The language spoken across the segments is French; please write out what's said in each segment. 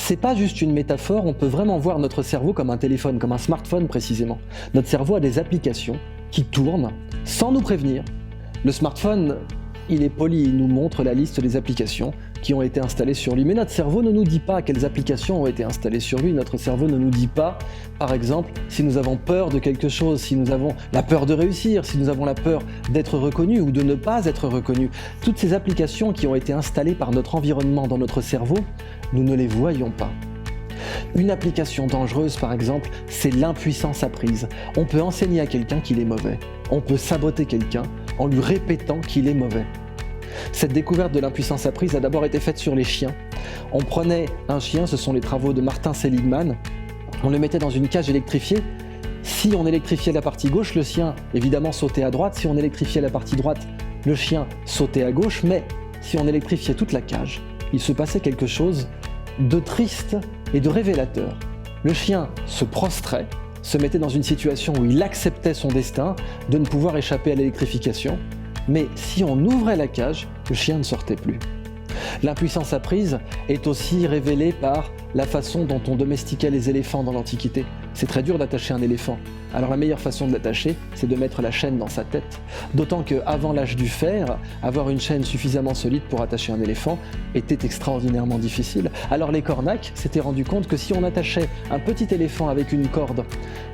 c'est pas juste une métaphore, on peut vraiment voir notre cerveau comme un téléphone, comme un smartphone précisément. Notre cerveau a des applications qui tournent sans nous prévenir. Le smartphone, il est poli, il nous montre la liste des applications qui ont été installées sur lui. Mais notre cerveau ne nous dit pas quelles applications ont été installées sur lui. Notre cerveau ne nous dit pas, par exemple, si nous avons peur de quelque chose, si nous avons la peur de réussir, si nous avons la peur d'être reconnus ou de ne pas être reconnus. Toutes ces applications qui ont été installées par notre environnement dans notre cerveau, nous ne les voyons pas. Une application dangereuse, par exemple, c'est l'impuissance apprise. On peut enseigner à quelqu'un qu'il est mauvais. On peut saboter quelqu'un en lui répétant qu'il est mauvais. Cette découverte de l'impuissance apprise a d'abord été faite sur les chiens. On prenait un chien, ce sont les travaux de Martin Seligman, on le mettait dans une cage électrifiée. Si on électrifiait la partie gauche, le chien évidemment sautait à droite. Si on électrifiait la partie droite, le chien sautait à gauche. Mais si on électrifiait toute la cage, il se passait quelque chose de triste et de révélateur. Le chien se prostrait, se mettait dans une situation où il acceptait son destin de ne pouvoir échapper à l'électrification. Mais si on ouvrait la cage, le chien ne sortait plus. L'impuissance apprise est aussi révélée par la façon dont on domestiquait les éléphants dans l'Antiquité. C'est très dur d'attacher un éléphant. Alors la meilleure façon de l'attacher, c'est de mettre la chaîne dans sa tête. D'autant qu'avant l'âge du fer, avoir une chaîne suffisamment solide pour attacher un éléphant était extraordinairement difficile. Alors les Cornacs s'étaient rendus compte que si on attachait un petit éléphant avec une corde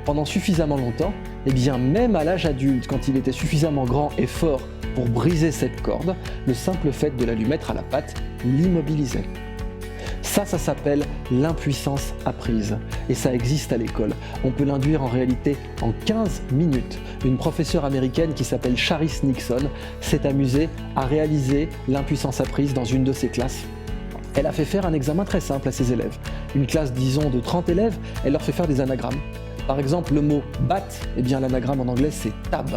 pendant suffisamment longtemps, eh bien même à l'âge adulte, quand il était suffisamment grand et fort pour briser cette corde, le simple fait de la lui mettre à la patte l'immobilisait. Ça s'appelle l'impuissance apprise. Et ça existe à l'école. On peut l'induire en réalité en 15 minutes. Une professeure américaine qui s'appelle Charis Nixon s'est amusée à réaliser l'impuissance apprise dans une de ses classes. Elle a fait faire un examen très simple à ses élèves. Une classe, disons, de 30 élèves, elle leur fait faire des anagrammes. Par exemple, le mot « bat », eh bien l'anagramme en anglais c'est « tab ».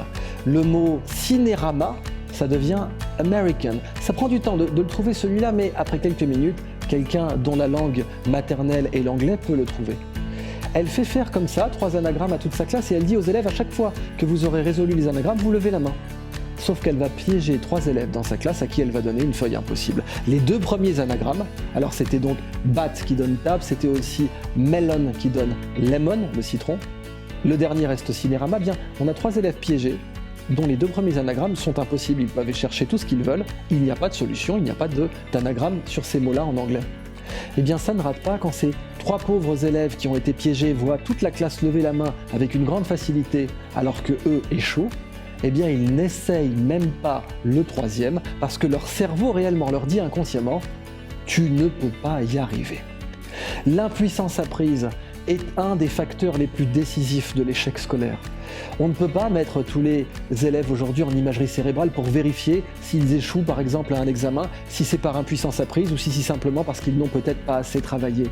Le mot « cinérama », ça devient « American ». Ça prend du temps de le trouver celui-là, mais après quelques minutes, quelqu'un dont la langue maternelle est l'anglais peut le trouver. Elle fait faire comme ça 3 anagrammes à toute sa classe et elle dit aux élèves à chaque fois que vous aurez résolu les anagrammes, vous levez la main. Sauf qu'elle va piéger 3 élèves dans sa classe à qui elle va donner une feuille impossible. Les 2 premiers anagrammes, alors c'était donc bat qui donne tab, c'était aussi melon qui donne lemon, le citron. Le dernier reste cinérama. Bien, on a 3 élèves piégés dont les 2 premiers anagrammes sont impossibles. Ils peuvent chercher tout ce qu'ils veulent, il n'y a pas de solution, il n'y a pas d'anagramme sur ces mots-là en anglais. Eh bien ça ne rate pas quand ces 3 pauvres élèves qui ont été piégés voient toute la classe lever la main avec une grande facilité alors que eux échouent. Eh bien ils n'essayent même pas le 3e parce que leur cerveau réellement leur dit inconsciemment « tu ne peux pas y arriver ». L'impuissance apprise est un des facteurs les plus décisifs de l'échec scolaire. On ne peut pas mettre tous les élèves aujourd'hui en imagerie cérébrale pour vérifier s'ils échouent par exemple à un examen, si c'est par impuissance apprise ou si c'est simplement parce qu'ils n'ont peut-être pas assez travaillé.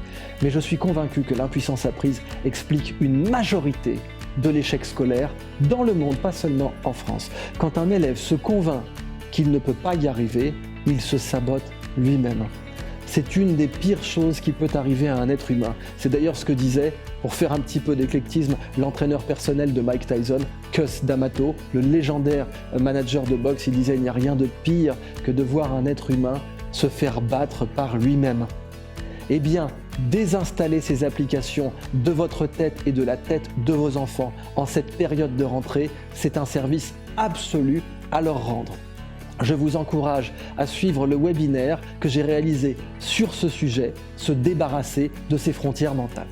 Mais je suis convaincu que l'impuissance apprise explique une majorité de l'échec scolaire dans le monde, pas seulement en France. Quand un élève se convainc qu'il ne peut pas y arriver, il se sabote lui-même. C'est une des pires choses qui peut arriver à un être humain. C'est d'ailleurs ce que disait, pour faire un petit peu d'éclectisme, l'entraîneur personnel de Mike Tyson, Cus D'Amato, le légendaire manager de boxe. Il disait « il n'y a rien de pire que de voir un être humain se faire battre par lui-même ». Eh bien, désinstallez ces applications de votre tête et de la tête de vos enfants en cette période de rentrée, c'est un service absolu à leur rendre. Je vous encourage à suivre le webinaire que j'ai réalisé sur ce sujet, se débarrasser de ces frontières mentales.